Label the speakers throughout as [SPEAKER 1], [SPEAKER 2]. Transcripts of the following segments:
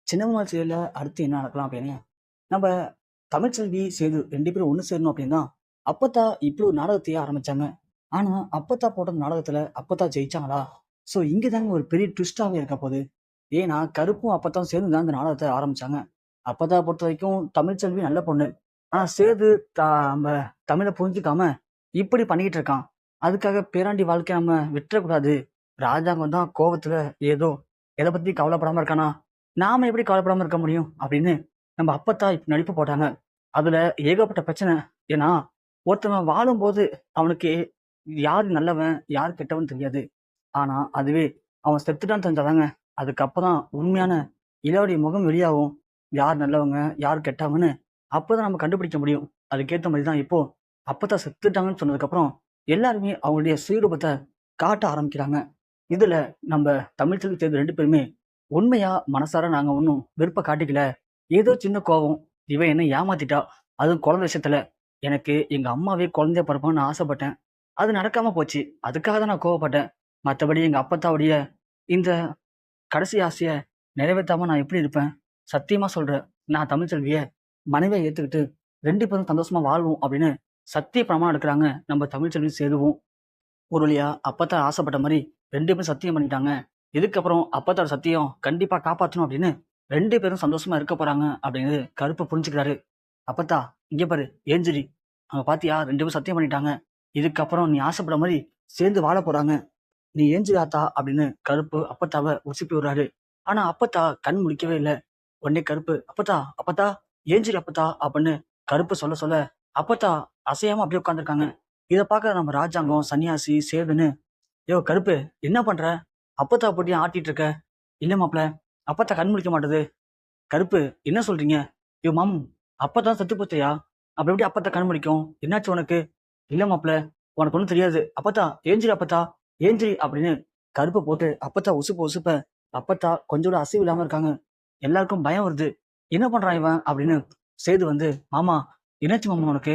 [SPEAKER 1] சின்னம்மா சீரியல்ல அடுத்து என்ன நடக்கலாம் அப்படின்னு, நம்ம தமிழ்ச்செல்வி, சேது 2 பேரும் ஒண்ணு சேரணும் அப்படின்னு தான் அப்பத்தா இப்படி ஒரு நாடகத்தையே ஆரம்பிச்சாங்க. ஆனா, அப்பத்தா போட்ட நாடகத்துல அப்பத்தா ஜெயிச்சாங்களா? ஸோ இங்க தாங்க ஒரு பெரிய ட்விஸ்ட்டாவே இருக்க போகுது. ஏன்னா, கருப்பும் அப்பத்தாவும் சேர்ந்து தான் இந்த நாடகத்த ஆரம்பிச்சாங்க. அப்பத்தா பொறுத்தவரைக்கும் தமிழ்ச்செல்வி நல்ல பொண்ணு. ஆனா சேது நம்ம தமிழ புரிஞ்சுக்காம இப்படி பண்ணிக்கிட்டு இருக்கான். அதுக்காக பேராண்டி வாழ்க்கைய நம்ம விட்டுறக்கூடாது. ராஜாங்கம் தான் கோவத்துல ஏதோ எத பத்தி கவலைப்படாம இருக்கானா? நாம எப்படி கவலைப்படாம இருக்க முடியும்? அப்படின்னு நம்ம அப்பத்தா இப்ப நடிப்பு போட்டாங்க. அதுல ஏகப்பட்ட பிரச்சனை. ஏன்னா, ஒருத்தவன் வாழும்போது அவனுக்கு யார் நல்லவன், யார் கெட்டவன் தெரியாது. ஆனா, அதுவே அவன் செத்துட்டான்னு தெரிஞ்சாதாங்க, அதுக்கப்புறம் உண்மையான இளவடைய முகம் வெளியாகும். யார் நல்லவங்க, யார் கெட்டவங்கன்னு அப்பதான் நம்ம கண்டுபிடிக்க முடியும். அதுக்கேத்த மாரி தான் இப்போ அப்பத்தா செத்துட்டாங்கன்னு சொன்னதுக்கப்புறம், எல்லாருமே அவங்களுடைய சுயரூபத்த காட்ட ஆரம்பிக்கிறாங்க. இதுல நம்ம தமிழ் செல்வி சேது 2 பேருமே உண்மையா மனசார நாங்க ஒண்ணும் வெறுப்ப காட்டிக்கல. ஏதோ சின்ன கோவம். இவ என்ன ஏமாத்திட்டா. அதுவும் குழந்தை விஷயத்துல. எனக்கு எங்க அம்மாவே குழந்தையா பொறக்கணும்னு ஆசைப்பட்டேன். அது நடக்காம போச்சு. அதுக்காக தான் நான் கோவப்பட்டேன். மத்தபடி எங்க அப்பத்தாவுடைய இந்த கடைசி ஆசைய நிறைவேத்தாம நான் எப்படி இருப்பேன்? சத்தியமா சொல்றேன். நான் தமிழ்ச்செல்விய மனைவியா ஏத்துக்கிட்டு 2 பேரும் சந்தோஷமா வாழ்வோம் அப்படின்னு சத்திய பிரமாணம் எடுக்குறாங்க நம்ம தமிழ்ச்செல்வி சேதுவும். ஒரு வழியா அப்பத்தா ஆசைப்பட்ட மாரி 2 பேரும் சத்தியம் பண்ணிட்டாங்க. இதுக்கப்புறம் அப்பத்தாவோட சத்தியம் கண்டிப்பா காப்பாத்தணும் அப்படின்னு 2 பேரும் சந்தோஷமா இருக்க போறாங்க அப்படிங்கிறது கருப்பு புரிஞ்சுக்கிறாரு. அப்பத்தா இங்க பாரு ஏஞ்சிரி. அங்க பாத்தியா 2 பேரும் சத்தியம் பண்ணிட்டாங்க. இதுக்கப்புறம் நீ ஆசைப்பட மாரி சேர்ந்து வாழ போறாங்க. நீ ஏஞ்சிரி ஆத்தா அப்படின்னு கருப்பு அப்பத்தாவ உசுப்பி விடுறாரு. ஆனா அப்பத்தா கண் முழிக்கவே இல்ல. உடனே கருப்பு அப்பத்தா அப்பத்தா ஏஞ்சிரி அப்பத்தா அப்படின்னு கருப்பு சொல்ல சொல்ல அப்பத்தா அசையாம அப்படியே உட்கார்ந்திருக்காங்க. இத பாக்குற நம்ம ராஜாங்கம், சன்னியாசி, சேதுன்னு யோவ் கருப்பு! என்ன பண்ற? அப்பத்தா போட்டு ஏன் ஆட்டிட்டு இருக்க? இல்ல மாப்ள, அப்பத்தா கண் முழிக்க மாட்டுது. கருப்பு! என்ன சொல்றீங்க? யோவ் மாம், அப்பத்தா செத்து போச்சேயா? அப்புறம் எப்படி அப்பத்தா கண் முழிக்கும்? என்னாச்சு உனக்கு? இல்ல மாப்ள, உனக்கு ஒண்ணும் தெரியாது. அப்பத்தா, ஏஞ்சிரி அப்பத்தா, ஏஞ்சிரி அப்படின்னு கருப்ப போட்டு அப்பத்தா உசுப்ப உசுப்ப, அப்பத்தா கொஞ்சம் கூட அசைவு இல்லாம இருக்காங்க. எல்லாருக்கும் பயம் வருது. என்ன பண்றான் இவன்? அப்படின்னு சேது வந்து, மாமா, என்னாச்சு மாமா உனக்கு?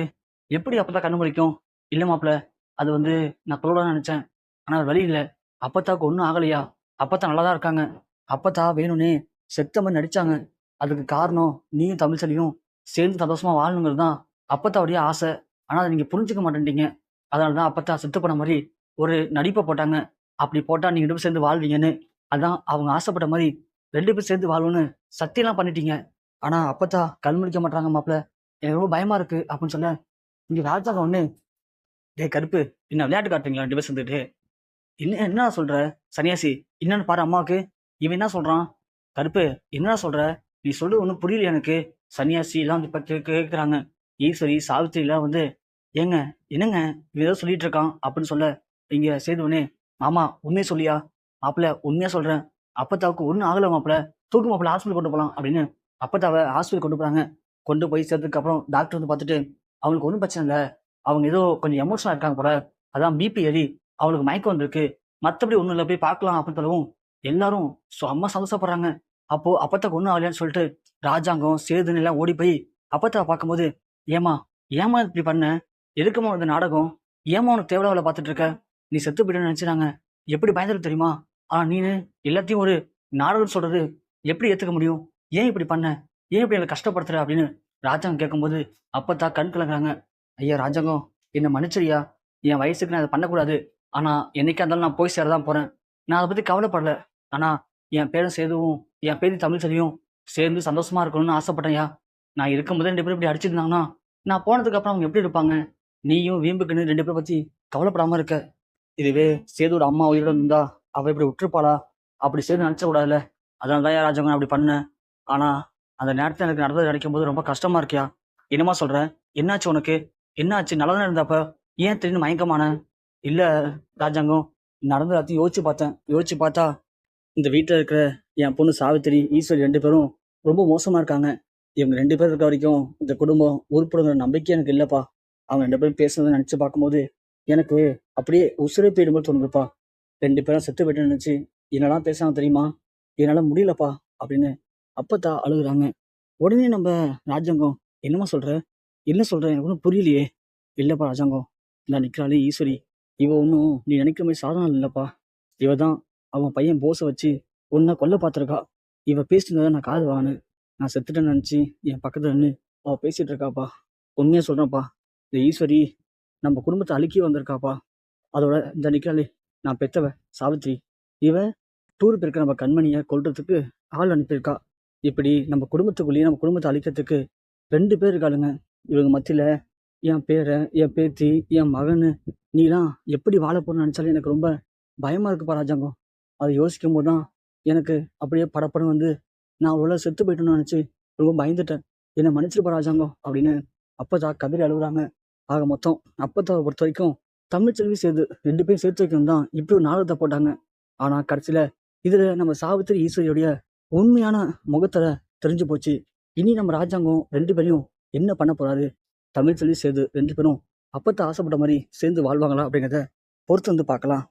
[SPEAKER 1] எப்படி அப்பத்தா கண்ணு முழிக்கும்? இல்ல மாப்ள, அது வந்து நான் சொல்லக்கூடாதுன்னு நெனச்சேன். ஆனா வேற வழி இல்ல. அப்பத்தாவுக்கு ஒண்ணும் ஆகலையா? அப்பத்தா நல்லா தான் இருக்காங்க. அப்பத்தா வேணும்னே செத்த மாரி நடிச்சாங்க. அதுக்கு காரணம் நீயும் தமிழ்ச்செல்வியும் சேர்ந்து சந்தோஷமா வாழணுங்கிறது தான் அப்பத்தாவுடைய ஆசை. ஆனா அத நீங்க புரிஞ்சுக்க மாட்டேன்ட்டீங்க. அதனால தான் அப்பத்தா செத்து போன மாரி ஒரு நடிப்ப போட்டாங்க. அப்படி போட்டா நீங்க 2 பேரும் சேர்ந்து வாழ்வீங்கன்னு. அதான் அவங்க ஆசைப்பட்ட மாரி 2 பேரும் சேர்ந்து வாழ்வோம்னு சத்தியம்லாம் பண்ணிட்டீங்க. ஆனா அப்பத்தா கண் முழிக்க மாட்றாங்க மாப்ள. எனக்கு ரொம்ப பயமா இருக்கு அப்படின்னு சொல்ல, இங்க ராஜாங்க ஒண்ணு, டேய் கருப்பு! என்ன விளையாட்டு காட்டுறீங்களா 2 பேரும் சேர்ந்துட்டு? என்னடா சொல்ற? சன்னியாசி, என்னன்னு பாரு அம்மாவுக்கு. இவன் என்ன சொல்றான்? கருப்பு, என்னடா சொல்ற? நீ சொல்றது ஒண்ணும் புரியல எனக்கு. சன்னியாசி எல்லாம் வந்து இப்ப கேக்குறாங்க. ஈஸ்வரி, சாவித்திரிலாம் வந்து, ஏங்க, என்னங்க இவன் ஏதோ சொல்லிட்டு இருக்கான் அப்படின்னு சொல்ல, இங்க சேதுவனே, மாமா உண்மைய சொல்லியா? மாப்பிள உண்மையா சொல்றேன். அப்பத்தாவுக்கு ஒண்ணும் ஆகல மாப்பிள. தூக்கு மாப்பிள ஹாஸ்பிட்டல் கொண்டு போலாம் அப்படின்னு அப்பத்தாவ ஹாஸ்பிட்டல் கொண்டு போறாங்க. கொண்டு போய் சேர்த்ததுக்கு அப்புறம் டாக்டர் வந்து பார்த்துட்டு, அவங்களுக்கு ஒண்ணும் பிரச்சனை இல்ல. அவங்க ஏதோ கொஞ்சம் எமோஷனலா இருக்காங்க போல. அதான் பிபி ஏறி அவளுக்கு மயக்கம் வந்திருக்கு. மத்தபடி ஒண்ணும் இல்ல. போய் பார்க்கலாம் அப்படின்னு சொல்லவும், எல்லாரும் செம்ம சந்தோஷப்படுறாங்க. அப்போ அப்பத்தாக்கு ஒண்ணும் ஆகலையான்னு சொல்லிட்டு, ராஜாங்கம், சேதுன்னு எல்லாம் ஓடி போய் அப்பத்தாவ பார்க்கும்போது, "ஏம்மா, ஏம்மா இப்படி பண்ண? எதுக்கும்மா இந்த நாடகம்? ஏம்மா உனக்கு தேவையில்லாத வேல பார்த்துட்டு இருக்க? நீ செத்து போயிட்டேன்னு நினைச்சுட்டாங்க. எப்படி பயந்துட்ட தெரியுமா? ஆனா நீனு எல்லாத்தையும் ஒரு நாடகம்னு சொல்றது எப்படி ஏத்துக்க முடியும்? ஏன் இப்படி பண்ண? ஏன் இப்படி என்ன கஷ்டப்படுத்துற?" அப்படின்னு ராஜாங்கம் கேட்கும்போது, அப்பத்தா கண் கலங்குறாங்க. "ஐயா ராஜாங்கம், என்ன மன்னிச்சிடுயா. என் வயசுக்கு நான் இத பண்ணக்கூடாது. ஆனா, என்னைக்கா இருந்தாலும் நான் போய் சேர தான் போறேன். நான் அத பத்தி கவலைப்படல. ஆனா, என் பேரன் சேதுவும், என் பேத்தி தமிழ்செல்வியும் சேர்ந்து சந்தோஷமா இருக்கணும்னு ஆசைப்பட்டேன்யா. நான் இருக்கும்போதே 2 பேரும் இப்படி அடிச்சிருந்தாங்கன்னா, நான் போனதுக்கு அப்புறம் அவங்க எப்படி இருப்பாங்க? நீயும் வீம்புக்குன்னு 2 பேர பத்தி கவலைப்படாம இருக்க. இதுவே சேதுவோட அம்மா உயிரோட இருந்தா, அவ இப்படி விட்டுருப்பாளா? அப்படி சேது நினைச்சிட கூடாதுல்ல. அதனால தான்யா ராஜாங்க நான் அப்படி பண்ணேன். ஆனா, அந்த நேரத்துல எனக்கு நடந்தது நினைக்கும்போது ரொம்ப கஷ்டமா இருக்குயா. என்னம்மா சொல்ற? என்னாச்சு உனக்கு? என்ன ஆச்சு? நல்லா தானே இருந்த அப்ப? ஏன் திடீர்னு மயக்கமான?" "இல்ல ராஜாங்கம், நடந்தத எல்லாத்தையும் யோசிச்சு பார்த்தேன். யோசிச்சு பார்த்தா, இந்த வீட்ல இருக்கிற என் பொண்ணு சாவித்திரி, ஈஸ்வரி 2 பேரும் ரொம்ப மோசமா இருக்காங்க. இவங்க 2 பேர் இருக்க வரைக்கும் இந்த குடும்பம் உருப்படுங்கிற நம்பிக்கை எனக்கு இல்லப்பா. அவங்க 2 பேரும் பேசுனத நினைச்சு பார்க்கும்போது, எனக்கு அப்படியே உசுரே போயிடும் போல தோணுதுப்பா. 2 பேரும் செத்து போயிட்டேன்னு நினைச்சு என்னலாம் பேசுனாங்க தெரியுமா? என்னால முடியலப்பா" அப்படின்னு அப்பத்தா அழுகுறாங்க. உடனே நம்ம ராஜாங்கம், "என்னம்மா சொல்ற? என்ன சொல்ற? எனக்கு ஒண்ணும் புரியலையே." "இல்லப்பா ராஜாங்கம், இந்தா நிக்கிறாளே ஈஸ்வரி. இவ ஒண்ணும் நீ நினைக்கிற மாரி சாதாரண ஆள் இல்லப்பா. இவ தான் அவன் பையன் போஸ வச்சு உன்ன கொல்ல பார்த்துருக்கா. இவ பேசினதை நான் காது வாங்கினேன். நான் செத்துட்டேன்னு நினச்சி என் பக்கத்தில் நின்று அவள் பேசிகிட்டு இருக்காப்பா. உண்மையாக சொல்கிறேன்ப்பா, இந்த ஈஸ்வரி நம்ம குடும்பத்தை அழிக்கி வந்திருக்காப்பா. அதோட இந்த நிற்கிறாளே நான் பெத்தவ சாவித்ரி, இவ டூர் போயிருக்க நம்ம கண்மணியை கொல்றதுக்கு ஆள் அனுப்பியிருக்கா. இப்படி நம்ம குடும்பத்துக்குள்ளேயே நம்ம குடும்பத்தை அழிக்கிறதுக்கு 2 பேர் இருக்காளுங்க. இவங்க மத்தியில் என் பேரன், என் பேத்தி, என் மகனு, நீலாம் எப்படி வாழ போறன்னு நினச்சாலே எனக்கு ரொம்ப பயமாக இருக்குப்பா ராஜாங்கம். அதை யோசிக்கும் போது தான் எனக்கு அப்படியே படப்படம் வந்து நான் அவ்வளோ செத்து போயிட்டேன்னு நினச்சி ரொம்ப பயந்துட்டேன். என்னை மன்னிச்சிருப்பா ராஜாங்கம் அப்படின்னு அப்பத்தா கதறி அழுகுறாங்க. ஆக மொத்தம் அப்பத்தாவை பொறுத்த வரைக்கும் தமிழ்ச்செல்வி சேது 2 பேரும் சேர்த்து வைக்கணும் தான் இப்படி ஒரு நாடகத்தை போட்டாங்க. ஆனால் கடைசியில் இதில் நம்ம சாவித்திரி ஈஸ்வரியுடைய உண்மையான முகத்தை தெரிஞ்சு போச்சு. இனி நம்ம ராஜாங்கம் 2 பேரையும் என்ன பண்ண போறாரு? தமிழ்ச்செல்வி சேது 2 பேரும் அப்பத்த ஆசைப்பட்ட மாதிரி சேர்ந்து வாழ்வாங்களா அப்படிங்கிறத பொறுத்து வந்து பார்க்கலாம்.